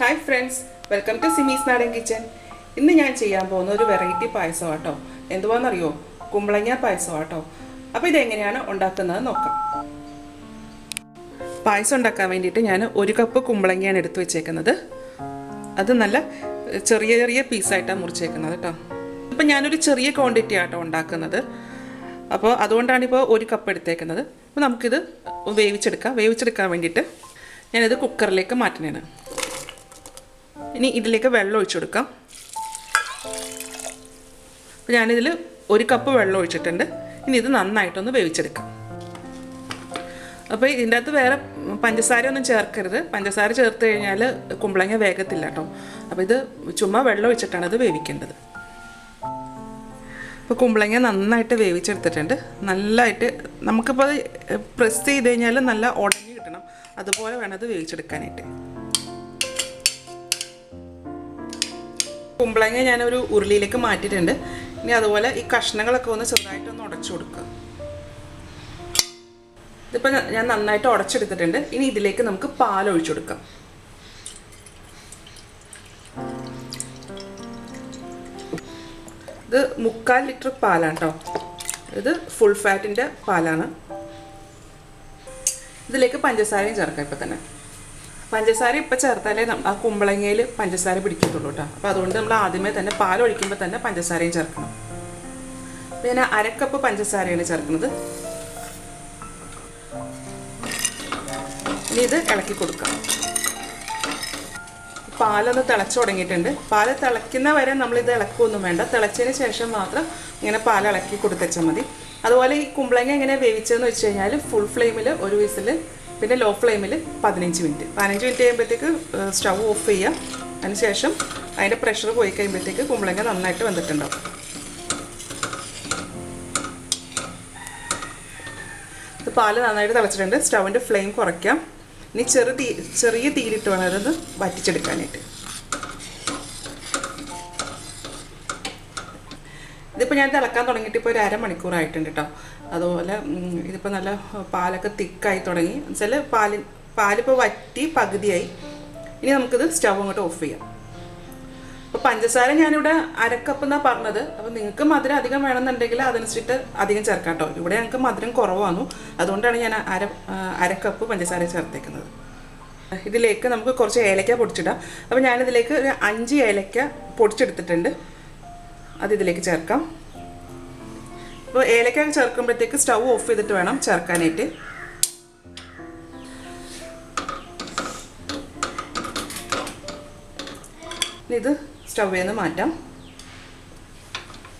Hi friends, welcome to Simis Nadan kitchen. ഇന്ന് ഞാൻ ചെയ്യാൻ പോകുന്ന ഒരു വെറൈറ്റി പായസം ആട്ടോ. എന്തുവാന്ന് അറിയോ? കുമ്പളങ്ങ പായസം ആട്ടോ. അപ്പോൾ ഇത് എങ്ങനെയാണ് ഉണ്ടാക്കുന്നത് നോക്കാം. പായസം ഉണ്ടാക്കാൻ വേണ്ടിയിട്ട് ഞാൻ 1 കപ്പ് കുമ്പളങ്ങയാണ് എടുത്തു വെച്ചേക്കുന്നത്. അത് നല്ല ചെറിയ ചെറിയ പീസായിട്ടാണ് മുറിച്ചേക്കുന്നത് കേട്ടോ. ഇപ്പോൾ ഞാനൊരു ചെറിയ ക്വാണ്ടിറ്റി ആട്ടോ ഉണ്ടാക്കുന്നത്. അപ്പോൾ അതുകൊണ്ടാണ് ഇപ്പോൾ 1 കപ്പ് എടുത്തേക്കുന്നത്. അപ്പോൾ നമുക്കിത് വേവിച്ചെടുക്കാൻ വേണ്ടിയിട്ട് ഞാനിത് കുക്കറിലേക്ക് മാറ്റുന്നതാണ്. ഇനി ഇതിലേക്ക് വെള്ളം ഒഴിച്ചു കൊടുക്കാം. അപ്പോൾ ഞാനിതിൽ 1 കപ്പ് വെള്ളം ഒഴിച്ചിട്ടുണ്ട്. ഇനി ഇത് നന്നായിട്ടൊന്ന് വേവിച്ചെടുക്കാം. അപ്പോൾ ഇതിൻ്റെ അകത്ത് വേറെ പഞ്ചസാര ഒന്നും ചേർക്കരുത്. പഞ്ചസാര ചേർത്ത് കഴിഞ്ഞാൽ കുമ്പളങ്ങ വേഗത്തില്ല കേട്ടോ. അപ്പോൾ ഇത് ചുമ്മാ വെള്ളം ഒഴിച്ചിട്ടാണ് ഇത് വേവിക്കേണ്ടത്. അപ്പോൾ കുമ്പളങ്ങ നന്നായിട്ട് വേവിച്ചെടുത്തിട്ടുണ്ട്. നല്ലതായിട്ട് നമുക്കിപ്പോൾ പ്രസ് ചെയ്ത് കഴിഞ്ഞാൽ നല്ല ഉടഞ്ഞ് കിട്ടണം. അതുപോലെ വേണം അത് വേവിച്ചെടുക്കാനായിട്ട്. കുമ്പളങ്ങ ഞാനൊരു ഉരുളിയിലേക്ക് മാറ്റിയിട്ടുണ്ട്. ഇനി അതുപോലെ ഈ കഷ്ണങ്ങളൊക്കെ ഒന്ന് ചെറുതായിട്ടൊന്ന് ഉടച്ചു കൊടുക്കുക. ഇതിപ്പോൾ ഞാൻ നന്നായിട്ട് ഉടച്ചെടുത്തിട്ടുണ്ട്. ഇനി ഇതിലേക്ക് നമുക്ക് പാൽ ഒഴിച്ചു കൊടുക്കാം. ഇത് 3/4 ലിറ്റർ പാലാണ് കേട്ടോ. ഇത് ഫുൾ ഫാറ്റിൻ്റെ പാലാണ്. ഇതിലേക്ക് പഞ്ചസാരയും ചേർക്കാം. ഇപ്പോൾ തന്നെ പഞ്ചസാര ഇപ്പോൾ ചേർത്താലേ ആ കുമ്പളങ്ങയിൽ പഞ്ചസാര പിടിക്കത്തുള്ളൂ കേട്ടോ. അപ്പോൾ അതുകൊണ്ട് നമ്മൾ ആദ്യമേ തന്നെ പാൽ ഒഴിക്കുമ്പോൾ തന്നെ പഞ്ചസാരയും ചേർക്കണം. പിന്നെ 1/2 കപ്പ് പഞ്ചസാരയാണ് ചേർക്കുന്നത്. ഇനി ഇത് ഇളക്കി കൊടുക്കാം. പാലൊന്ന് തിളച്ച് തുടങ്ങിയിട്ടുണ്ട്. പാല് തിളയ്ക്കുന്ന വരെ നമ്മളിത് ഇളക്കുകയൊന്നും വേണ്ട. തിളച്ചതിന് ശേഷം മാത്രം ഇങ്ങനെ പാൽ ഇളക്കി കൊടുത്തുവെച്ചാൽ മതി. അതുപോലെ ഈ കുമ്പളങ്ങ എങ്ങനെ വേവിച്ചതെന്ന് വെച്ച് കഴിഞ്ഞാൽ ഫുൾ ഫ്ലെയിമിൽ 1 വിസിൽ, പിന്നെ ലോ ഫ്ലെയിമിൽ 15 മിനിറ്റ് കഴിയുമ്പോഴത്തേക്ക് സ്റ്റൗ ഓഫ് ചെയ്യുക. അതിനുശേഷം അതിൻ്റെ പ്രഷർ പോയി കഴിയുമ്പോഴത്തേക്ക് കുമ്പളങ്ങ നന്നായിട്ട് വെന്തിട്ടുണ്ടാവും. ഇത് പാല് നന്നായിട്ട് തിളച്ചിട്ടുണ്ട്. സ്റ്റൗവിൻ്റെ ഫ്ലെയിം കുറയ്ക്കാം. ഇനി ചെറിയ തീയിലിട്ട് വേണം അതൊന്ന് വറ്റിച്ചെടുക്കാനായിട്ട്. ഇതിപ്പോൾ ഞാൻ തിളക്കാൻ തുടങ്ങിയിട്ട് ഇപ്പോൾ 1 അരമണിക്കൂറായിട്ടുണ്ട് കേട്ടോ. അതുപോലെ ഇതിപ്പോൾ നല്ല പാലൊക്കെ തിക്കായി തുടങ്ങി. എന്നുവെച്ചാൽ പാലിപ്പോൾ വറ്റി പകുതിയായി. ഇനി നമുക്കിത് സ്റ്റൗ അങ്ങോട്ട് ഓഫ് ചെയ്യാം. അപ്പോൾ പഞ്ചസാര ഞാനിവിടെ 1/2 കപ്പ് എന്നാണ് പറഞ്ഞത്. അപ്പോൾ നിങ്ങൾക്ക് മധുരം അധികം വേണമെന്നുണ്ടെങ്കിൽ അതനുസരിച്ചിട്ട് അധികം ചേർക്കാം കേട്ടോ. ഇവിടെ ഞങ്ങൾക്ക് മധുരം കുറവാണ്. അതുകൊണ്ടാണ് ഞാൻ 1/2 കപ്പ് പഞ്ചസാര ചേർത്തേക്കുന്നത്. ഇതിലേക്ക് നമുക്ക് കുറച്ച് ഏലക്ക പൊടിച്ചിടാം. അപ്പോൾ ഞാനിതിലേക്ക് ഒരു 5 ഏലക്ക പൊടിച്ചെടുത്തിട്ടുണ്ട്. അതിതിലേക്ക് ചേർക്കാം. അപ്പോൾ ഏലക്ക ചേർക്കുമ്പോഴത്തേക്ക് സ്റ്റൗ ഓഫ് ചെയ്തിട്ട് വേണം ചേർക്കാനായിട്ട്. ഇനി ഇത് സ്റ്റൗവിൽ നിന്ന് മാറ്റാം.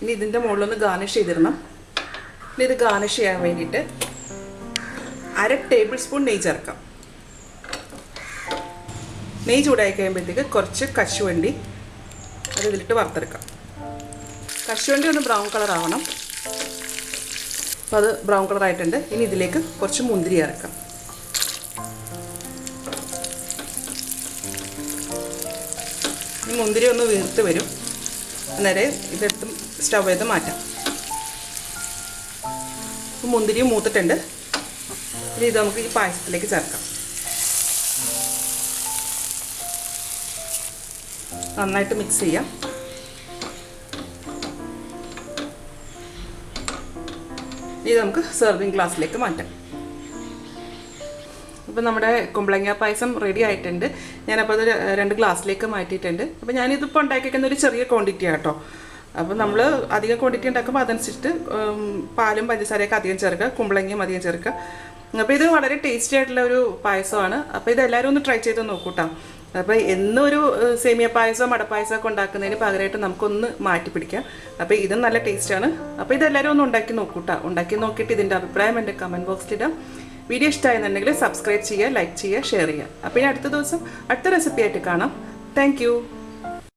ഇനി ഇതിൻ്റെ മുകളിലൊന്ന് ഗാർണിഷ് ചെയ്തിടണം. ഇനി ഇത് ഗാർണിഷ് ചെയ്യാൻ വേണ്ടിയിട്ട് 1/2 ടേബിൾ സ്പൂൺ നെയ്യ് ചേർക്കാം. നെയ്യ് ചൂടായി കഴിയുമ്പോഴത്തേക്ക് കുറച്ച് കശുവണ്ടി അത് ഇതിലിട്ട് വറുത്തെടുക്കാം. കശുവണ്ടി ഒന്ന് ബ്രൗൺ കളർ ആവണം. അപ്പോൾ അത് ബ്രൗൺ കളർ ആയിട്ടുണ്ട്. ഇനി ഇതിലേക്ക് കുറച്ച് മുന്തിരി ചേർക്കാം. ഈ മുന്തിരി ഒന്ന് വീർത്ത് വരും. അന്നേരം ഇതെടുത്ത് സ്റ്റൗ ചെയ്ത് മാറ്റാം. മുന്തിരി മൂത്തിട്ടുണ്ട്. ഇനി ഇത് നമുക്ക് ഈ പായസത്തിലേക്ക് ചേർക്കാം. നന്നായിട്ട് മിക്സ് ചെയ്യാം. ഇത് നമുക്ക് സെർവിങ് ഗ്ലാസ്സിലേക്ക് മാറ്റാം. അപ്പോൾ നമ്മുടെ കുമ്പളങ്ങ പായസം റെഡി ആയിട്ടുണ്ട്. ഞാനപ്പോൾ അത് 2 ഗ്ലാസ്സിലേക്ക് മാറ്റിയിട്ടുണ്ട്. അപ്പോൾ ഞാനിതിപ്പോൾ ഉണ്ടാക്കിയിരിക്കുന്ന ഒരു ചെറിയ ക്വാണ്ടിറ്റി ആട്ടോ. അപ്പോൾ നമ്മൾ അധികം ക്വാണ്ടിറ്റി ഉണ്ടാക്കുമ്പോൾ അതനുസരിച്ചിട്ട് പാലും പഞ്ചസാരയൊക്കെ അധികം ചേർക്കുക, കുമ്പളങ്ങയും അധികം ചേർക്കുക. അപ്പോൾ ഇത് വളരെ ടേസ്റ്റി ആയിട്ടുള്ള ഒരു പായസമാണ്. അപ്പോൾ ഇതെല്ലാവരും ഒന്ന് ട്രൈ ചെയ്ത് നോക്കൂട്ടോ. അപ്പോൾ എന്നൊരു സേമിയ പായസം അടപ്പായസമൊക്കെ ഉണ്ടാക്കുന്നതിന് പകരമായിട്ട് നമുക്കൊന്ന് മാറ്റി പിടിക്കാം. അപ്പോൾ ഇതും നല്ല ടേസ്റ്റാണ്. അപ്പോൾ ഇതെല്ലാവരും ഒന്ന് ഉണ്ടാക്കി നോക്കൂട്ടോ. ഉണ്ടാക്കി നോക്കിയിട്ട് ഇതിൻ്റെ അഭിപ്രായം എൻ്റെ കമൻറ്റ് ബോക്സിലിടാം. വീഡിയോ ഇഷ്ടമായെന്നുണ്ടെങ്കിൽ സബ്സ്ക്രൈബ് ചെയ്യുക, ലൈക്ക് ചെയ്യുക, ഷെയർ ചെയ്യുക. അപ്പോൾ ഇനി അടുത്ത ദിവസം അടുത്ത റെസിപ്പി ആയിട്ട് കാണാം. താങ്ക്